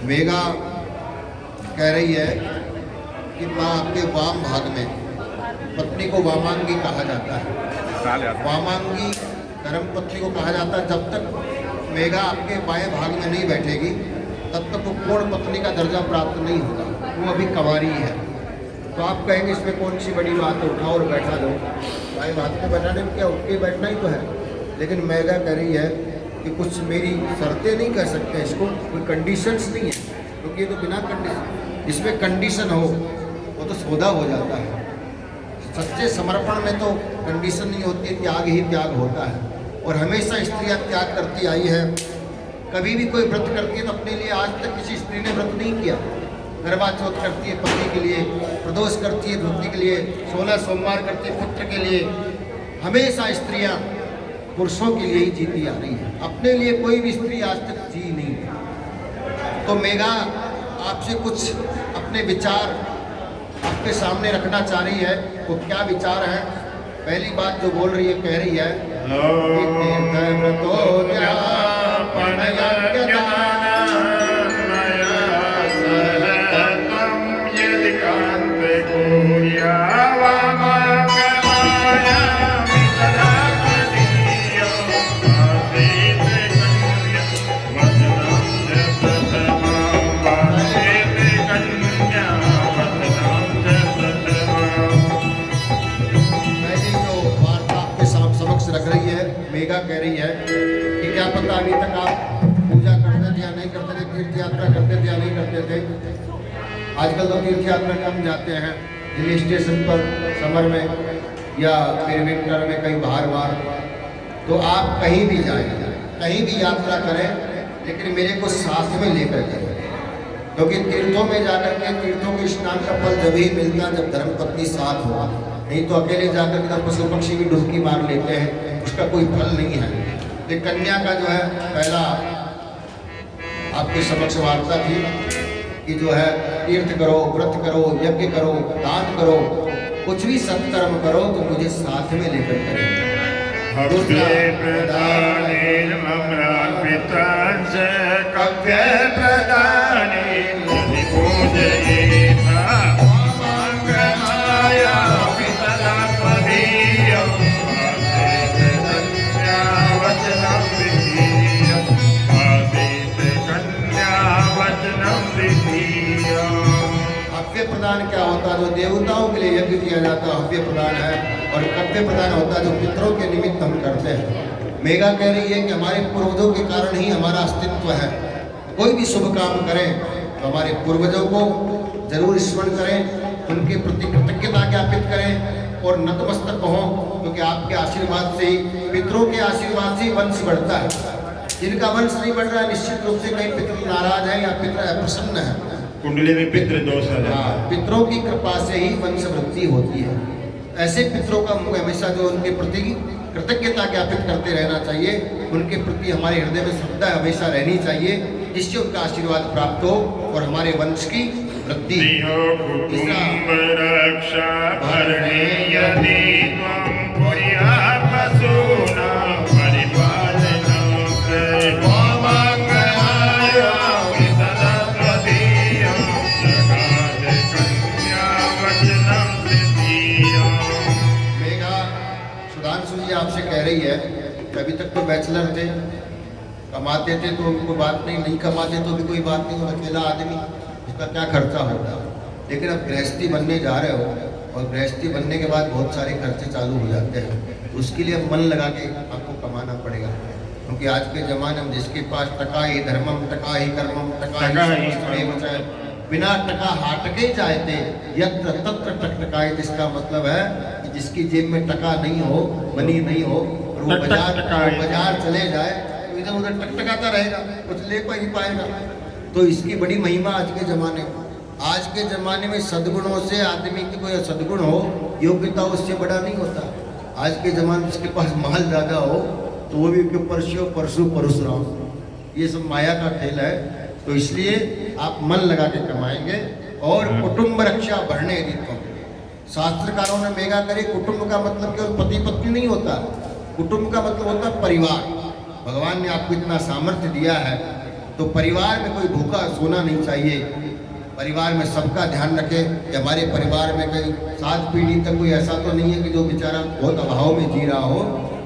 मेघा कह रही है कि माँ आपके वाम भाग में पत्नी को वामांगी कहा जाता है। वामांगी धर्म पत्नी को कहा जाता है। जब तक मेघा आपके बाएं भाग में नहीं बैठेगी तब तक वो पूर्ण पत्नी का दर्जा प्राप्त नहीं होगा, वो अभी कंवारी है। तो आप कहेंगे इसमें कौन सी बड़ी बात है, उठाओ और बैठा दो। बाएं भाग में बैठाने में क्या, उठ के बैठना ही तो है। लेकिन मेघा कह रही है कि कुछ मेरी शर्तें नहीं कर सकते, इसको कोई कंडीशंस नहीं है, क्योंकि ये तो बिना कंडीशन, इसमें कंडीशन हो वो तो सौदा हो जाता है। सच्चे समर्पण में तो कंडीशन नहीं होती, त्याग ही त्याग होता है। और हमेशा स्त्रियाँ त्याग करती आई है। कभी भी कोई व्रत करती है तो अपने लिए, आज तक किसी स्त्री ने व्रत नहीं किया। करवा चौथ करती है पति के लिए, प्रदोष करती है धोती के लिए, 16 सोमवार करती है पुत्र के लिए। हमेशा स्त्रियाँ पुरुषों के लिए ही जीती आ रही है, अपने लिए कोई भी स्त्री आज तक जी नहीं। तो मेघा आपसे कुछ अपने विचार आपके सामने रखना चाह रही है। वो क्या विचार है? पहली बात जो बोल रही है, कह रही है मेघा कह रही है कि क्या पता अभी तक आप पूजा करते थे या नहीं करते थे, तीर्थ यात्रा करते थे या नहीं करते थे। आजकल तो तीर्थ यात्रा कम जाते हैं, हिल स्टेशन पर समर में या फिर विंटर में कहीं बाहर। तो आप कहीं भी जाएं, कहीं भी यात्रा करें, लेकिन मेरे को साथ में लेकर जाए, क्योंकि तीर्थों में जाकर के तीर्थों के स्नान का फल जब ही मिलता जब धर्मपत्नी साथ हो। नहीं तो अकेले जाकर के पशु पक्षी की डुबकी मार लेते हैं, उसका कोई फल नहीं है। तो कन्या का जो है पहला आपके समक्ष वार्ता थी कि जो है तीर्थ करो, व्रत करो, यज्ञ करो, दान करो, कुछ भी सत्कर्म करो तो मुझे साथ में लेकर करें। प्रदान क्या होता है? जो देवताओं के लिए यज्ञ किया जाता है हव्य प्रदान है, और कव्य प्रदान होता है जो पितरों के निमित्त हम करते हैं। मेघा कह रही है कि हमारे पूर्वजों के कारण ही हमारा अस्तित्व है। कोई भी शुभ काम करें तो हमारे पूर्वजों को जरूर स्मरण करें, उनके प्रति कृतज्ञता ज्ञापित करें और नतमस्तक हों, क्योंकि आपके आशीर्वाद से ही, पितरों के आशीर्वाद से ही वंश बढ़ता है। जिनका वंश नहीं बढ़ रहा है, निश्चित रूप से कहीं पितृ नाराज है या पितृ अप्रसन्न है, कुंडली में पितृ दोष आ जाता है। पितरों की कृपा से ही वंश वृद्धि होती है। ऐसे पितरों का हमेशा जो उनके प्रति कृतज्ञता ज्ञापित करते रहना चाहिए, उनके प्रति हमारे हृदय में श्रद्धा हमेशा रहनी चाहिए, जिससे उनका आशीर्वाद प्राप्त हो और हमारे वंश की वृद्धि। आपसे कह रही है कि अभी तक तो बैचलर थे, कमाते थे तो उनको बात नहीं कमाते तो भी कोई बात नहीं, अकेला आदमी, उसका क्या खर्चा होता। लेकिन अब गृहस्थी बनने जा रहे हो और गृहस्थी बनने के बाद बहुत सारे खर्चे चालू हो जाते हैं, तो उसके लिए मन लगा के आपको कमाना पड़ेगा। क्योंकि आज के ज़माने में जिसके पास टका ही धर्मम, टका ही कर्मम, टका ही बचाए, बिना टका हाट के जाए थे, यत्र तत्र टकटकाए। जिसका मतलब है कि जिसकी जेब में टका नहीं हो, मनी नहीं हो, और वो बाजार चले जाए तो इधर उधर टकटकाता रहेगा, कुछ ले ही पाएगा। तो इसकी बड़ी महिमा आज के ज़माने में। आज के ज़माने में सद्गुणों से आदमी की कोई सद्गुण हो, योग्यता उससे बड़ा नहीं होता। आज के ज़माने में जिसके पास माल ज़्यादा हो तो वो भी परसों परशुराम, ये सब माया का खेल है। तो इसलिए आप मन लगा के कमाएंगे। और कुटुंब रक्षा बढ़ने रीतों, शास्त्रकारों ने मेघा करी, कुटुंब का मतलब केवल पति पत्नी नहीं होता, कुटुंब का मतलब होता है परिवार। भगवान ने आपको इतना सामर्थ्य दिया है तो परिवार में कोई भूखा सोना नहीं चाहिए। परिवार में सबका ध्यान रखें कि हमारे परिवार में कहीं 7 पीढ़ी तक कोई ऐसा तो नहीं है कि जो बेचारा बहुत अभाव में जी रहा हो।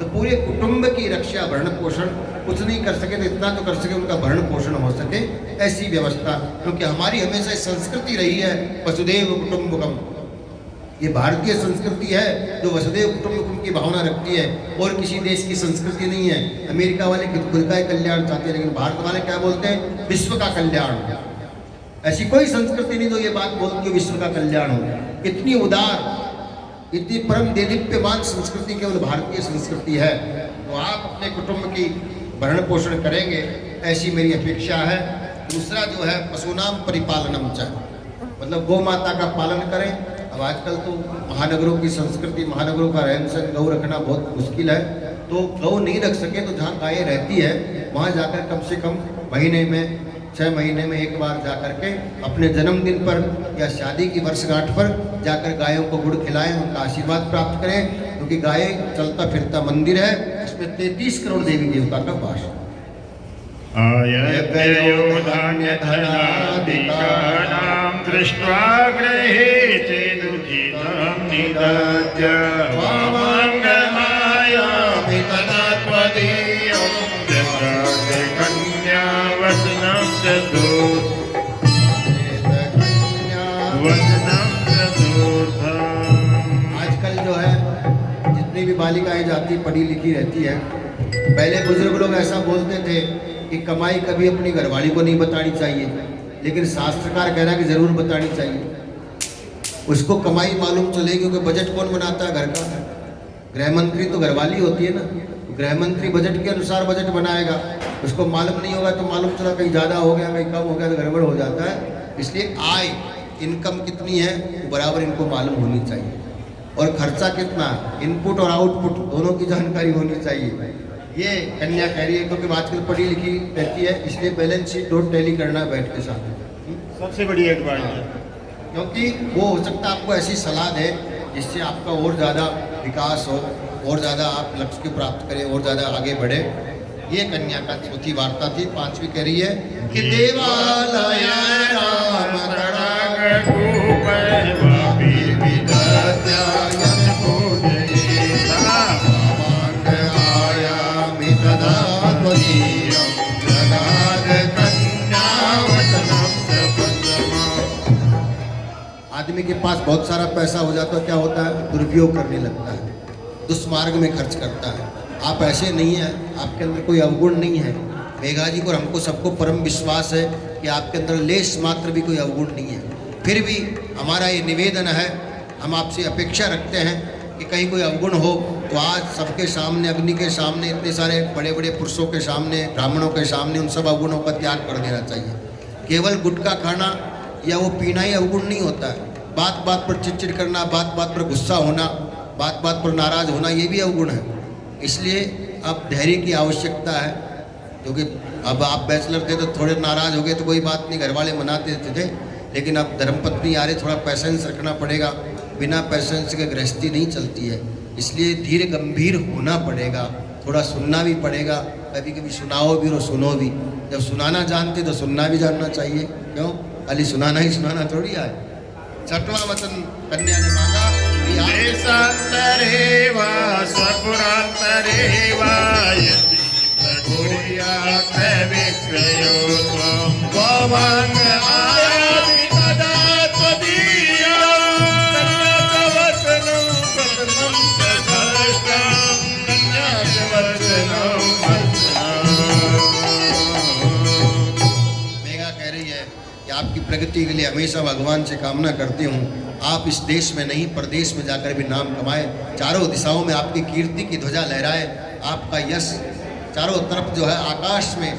तो पूरे कुटुंब की रक्षा भरण पोषण कुछ नहीं कर सके तो इतना तो कर सके उनका भरण पोषण हो सके, ऐसी व्यवस्था। क्योंकि हमारी हमेशा संस्कृति रही है वसुदेव कुटुंबकम। ये भारतीय संस्कृति है जो वसुदेव कुटुंबकम की भावना रखती है, और किसी देश की संस्कृति नहीं है। अमेरिका वाले खुद का ही कल्याण चाहते हैं, लेकिन भारत वाले क्या बोलते हैं? विश्व का कल्याण। ऐसी कोई संस्कृति नहीं जो ये बात बोलती है विश्व का कल्याण हो। इतनी उदार, इतनी परम देदीप्यमान संस्कृति केवल भारतीय संस्कृति है। तो आप अपने कुटुंब की भरण पोषण करेंगे, ऐसी मेरी अपेक्षा है। दूसरा जो है पशुनाम परिपालनम च, मतलब गौ माता का पालन करें। अब आजकल तो महानगरों की संस्कृति, महानगरों का रहन सहन, गौ रखना बहुत मुश्किल है। तो गौ नहीं रख सके तो जहाँ गायें रहती है वहाँ जाकर कम से कम महीने में 6 महीने में एक बार जाकर के अपने जन्मदिन पर या शादी की वर्षगांठ पर जाकर गायों को गुड़ खिलाएं, उनका आशीर्वाद प्राप्त करें। क्योंकि गाय चलता फिरता मंदिर है, इसमें 33 करोड़ देवी देवता का वास है। दृष्ट्वा गृहे चेदुचितं निदध्य वामङ्गमायामि तदा त्वदीयं जगते कन्या वचनं चतुर्थम्। आजकल जो है जितनी भी बालिकाएं जाती पढ़ी लिखी रहती है, पहले बुजुर्ग लोग ऐसा बोलते थे कि कमाई कभी अपनी घरवाली को नहीं बतानी चाहिए, लेकिन शास्त्रकार कह रहा है कि जरूर बतानी चाहिए। उसको कमाई मालूम चलेगी, क्योंकि बजट कौन बनाता है घर का? गृह मंत्री तो घरवाली होती है ना। गृह मंत्री बजट के अनुसार बजट बनाएगा, उसको मालूम नहीं होगा तो मालूम चला कहीं ज़्यादा हो गया कहीं कम हो गया तो गड़बड़ हो जाता है। इसलिए आय इनकम कितनी है वो बराबर इनको मालूम होनी चाहिए, और खर्चा कितना, इनपुट और आउटपुट दोनों की जानकारी होनी चाहिए। ये कन्या कह रही है, क्योंकि आजकल पढ़ी लिखी रहती है, इसलिए बैलेंस शीट नोट टैली करना बैठ के साथ सबसे बड़ी एडवाइस है। क्योंकि वो हो सकता है आपको ऐसी सलाह दे जिससे आपका और ज़्यादा विकास हो, और ज़्यादा आप लक्ष्य को प्राप्त करें, और ज़्यादा आगे बढ़े। ये कन्या का चौथी वार्ता थी। 5वीं कह रही है कि देवालय राम आदमी के पास बहुत सारा पैसा हो जाता है, क्या होता है? दुरुपयोग करने लगता है, दुष्मार्ग में खर्च करता है। आप ऐसे नहीं हैं, आपके अंदर कोई अवगुण नहीं है। मेघा जी को, हमको सबको परम विश्वास है कि आपके अंदर लेश मात्र भी कोई अवगुण नहीं है। फिर भी हमारा ये निवेदन है, हम आपसे अपेक्षा रखते हैं कि कहीं कोई अवगुण हो तो आज सबके सामने, अग्नि के सामने, इतने सारे बड़े बड़े पुरुषों के सामने, ब्राह्मणों के सामने उन सब अवगुणों का त्याग कर देना चाहिए। केवल गुटखा खाना या वो पीना ही अवगुण नहीं होता है। बात बात पर चिड़चिड़ करना, बात बात पर गुस्सा होना, बात बात पर नाराज होना, ये भी अवगुण है। इसलिए अब धैर्य की आवश्यकता है, क्योंकि अब आप बैचलर थे तो थोड़े नाराज हो गए तो कोई बात नहीं, घर वाले मनाते थे। लेकिन अब धर्मपत्नी आ रही, थोड़ा पैसेंस रखना पड़ेगा। बिना पैसेंस के गृहस्थी नहीं चलती है, इसलिए धीरे गंभीर होना पड़ेगा, थोड़ा सुनना भी पड़ेगा। कभी कभी सुनाओ भी और सुनो भी। जब सुनाना जानते तो सुनना भी जानना चाहिए। क्यों? खाली सुनाना ही सुनाना थोड़ी आए। 6वां वचन कन्या ने मांगा कि देशांतरेवा स्वपुरांतरेवा यदि प्रगुर्या विक्रयो त्वं वामङ्गमायामि तदा त्वदीयं कन्यावचनं वचनं च धर्ष्टं कन्यावचनं मेघा कह रही है कि आपकी प्रगति के लिए हमेशा भगवान से कामना करती हूँ, आप इस देश में नहीं परदेश में जाकर भी नाम कमाएं, चारों दिशाओं में आपकी कीर्ति की ध्वजा लहराए, आपका यश चारों तरफ जो है आकाश में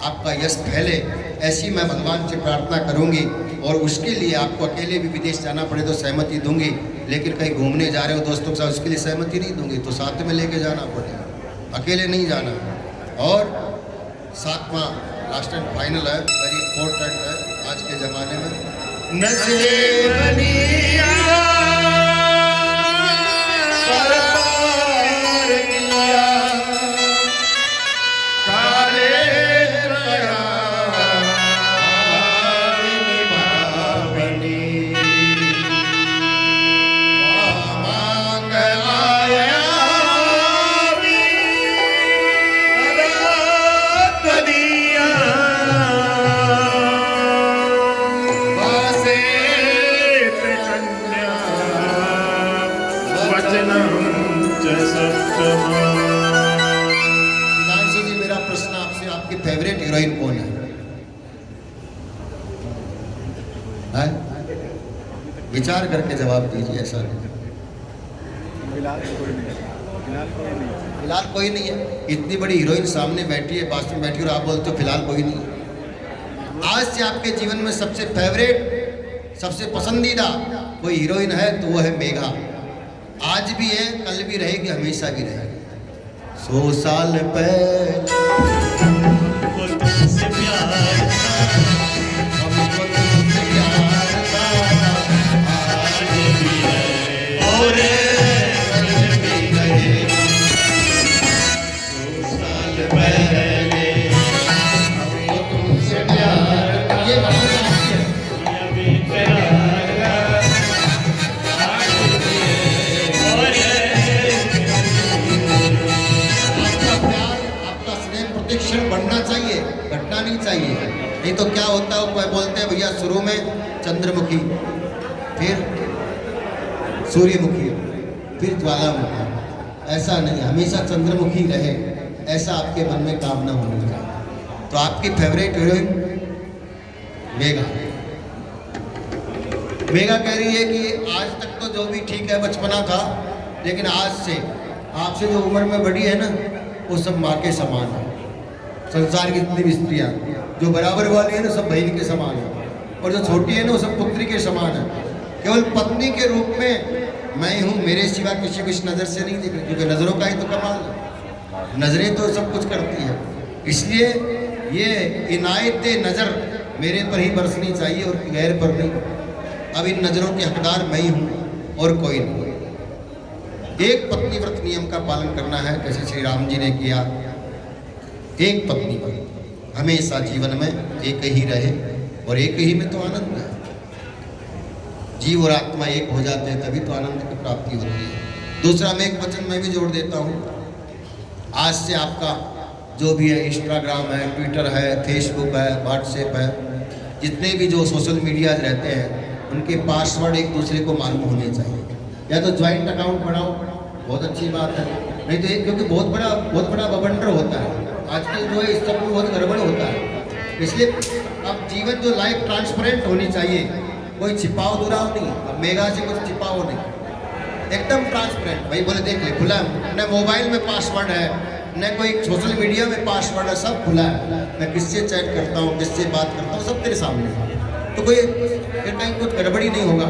आपका यश फैले। ऐसी मैं भगवान से प्रार्थना करूंगी, और उसके लिए आपको अकेले भी विदेश जाना पड़े तो सहमति दूंगी, लेकिन कहीं घूमने जा रहे हो दोस्तों के साथ, उसके लिए सहमति नहीं दूंगी, तो साथ में लेके जाना पड़ेगा, अकेले नहीं जाना। और 7वां लास्ट एंड फाइनल है, वेरी इंपॉर्टेंट है आज के ज़माने में। नस्ले बनिया परपार किया काले प्रयास है? विचार करके जवाब दीजिए। ऐसा नहीं, फिलहाल कोई नहीं है। इतनी बड़ी हीरोइन सामने बैठी है, पास में बैठी, और आप बोलते हो फिलहाल कोई नहीं है। आज से आपके जीवन में सबसे फेवरेट, सबसे पसंदीदा कोई हीरोइन है तो वो है मेघा। आज भी है, कल भी रहेगी, हमेशा भी रहेगी। 100 साल पहले वो तुमसे प्यार था, हमको तुमसे प्यार था, आज भी है और कल भी रहेगा। 100 साल पहले हमको तुमसे प्यार था। ये बात है। अभी प्यार था, आज भी है और आपका प्यार, आपका स्नेह प्रतिक्षण बढ़ना चाहिए, घटना नहीं चाहिए। नहीं तो क्या होता है, वो बोलते हैं भैया शुरू में चंद्रमुखी, फिर सूर्यमुखी, फिर ज्वालामुखी। ऐसा नहीं, हमेशा चंद्रमुखी रहे, ऐसा आपके मन में कामना होनी चाहिए। तो आपकी फेवरेट हीरोइन मेघा। मेघा कह रही है कि आज तक तो जो भी ठीक है, बचपना था, लेकिन आज से आपसे जो उम्र में बड़ी है ना, वो सब माँ के समान है। संसार की जितनी भी स्त्रियाँ जो बराबर वाली है ना, सब बहन के समान है, और जो छोटी है ना, वो सब पुत्री के समान है। केवल पत्नी के रूप में मैं हूँ, मेरे सिवा किसी को इस नज़र से नहीं देख रही, क्योंकि नज़रों का ही तो कमाल है। नज़रें तो सब कुछ करती है, इसलिए ये इनायत नज़र मेरे पर ही बरसनी चाहिए और गैर पर नहीं। अब इन नज़रों के हकदार मैं ही हूँ और कोई नहीं। एक पत्नी व्रत नियम का पालन करना है, जैसे श्री राम जी ने किया। एक पत्नी व्रत हमेशा जीवन में एक ही रहे, और एक ही में तो आनंद है। जीव और आत्मा एक हो जाते हैं, तभी तो आनंद की प्राप्ति होती है। दूसरा, मैं एक वचन मैं भी जोड़ देता हूँ। आज से आपका जो भी है, इंस्टाग्राम है, ट्विटर है, फेसबुक है, व्हाट्सएप है, जितने भी जो सोशल मीडिया रहते हैं, उनके पासवर्ड एक दूसरे को मालूम होने चाहिए। या तो ज्वाइंट अकाउंट बनाओ, बहुत अच्छी बात है, नहीं तो एक, क्योंकि बहुत बड़ा बवंडर होता है आजकल, जो है इस सब में बहुत गड़बड़ होता है। इसलिए अब जीवन जो लाइफ ट्रांसपेरेंट होनी चाहिए, कोई छिपाओ दुराव नहीं। अब मेघा से कुछ छिपाओ नहीं, एकदम ट्रांसपेरेंट। भाई बोले देख ले, खुला, न मोबाइल में पासवर्ड है, न कोई सोशल मीडिया में पासवर्ड है, सब खुला है। मैं किससे चैट करता हूँ, किससे बात करता हूँ, सब तेरे सामने है। तो कोई फिर कहीं कुछ गड़बड़ी नहीं होगा।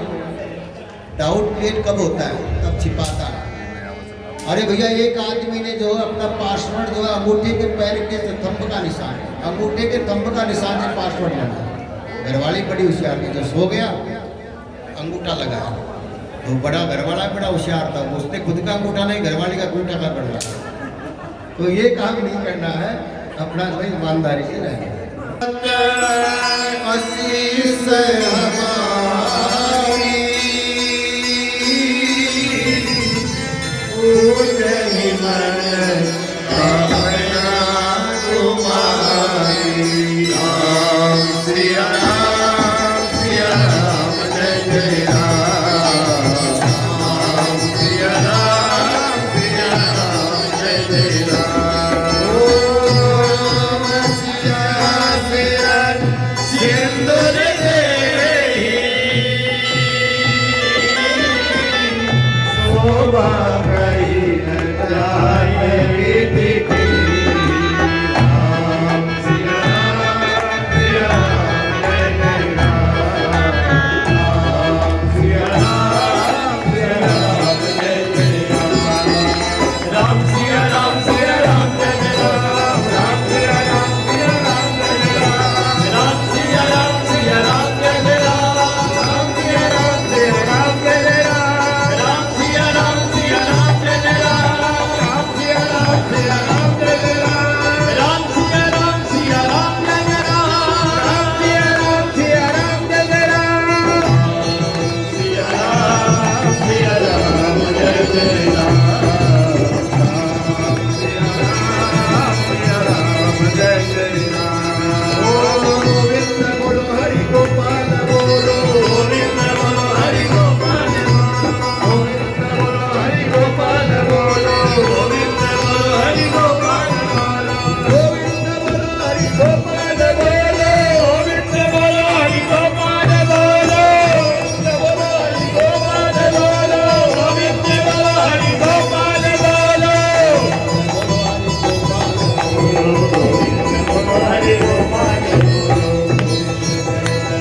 डाउट क्रिएट कब होता है, तब छिपाता है। अरे भैया, एक आदमी ने जो है अपना पासवर्ड जो है अंगूठे के पैर के थंब का निशान है, अंगूठे के थंब का निशान से पासवर्ड बना। घरवाली बड़ी होशियार थी, जब सो गया अंगूठा लगाया, तो बड़ा घरवाला बड़ा होशियार था, उसने खुद का अंगूठा नहीं, घरवाली का अंगूठा का पड़ा। तो ये काम नहीं करना है, अपना जो है ईमानदारी से रहना। शोभा गई न जा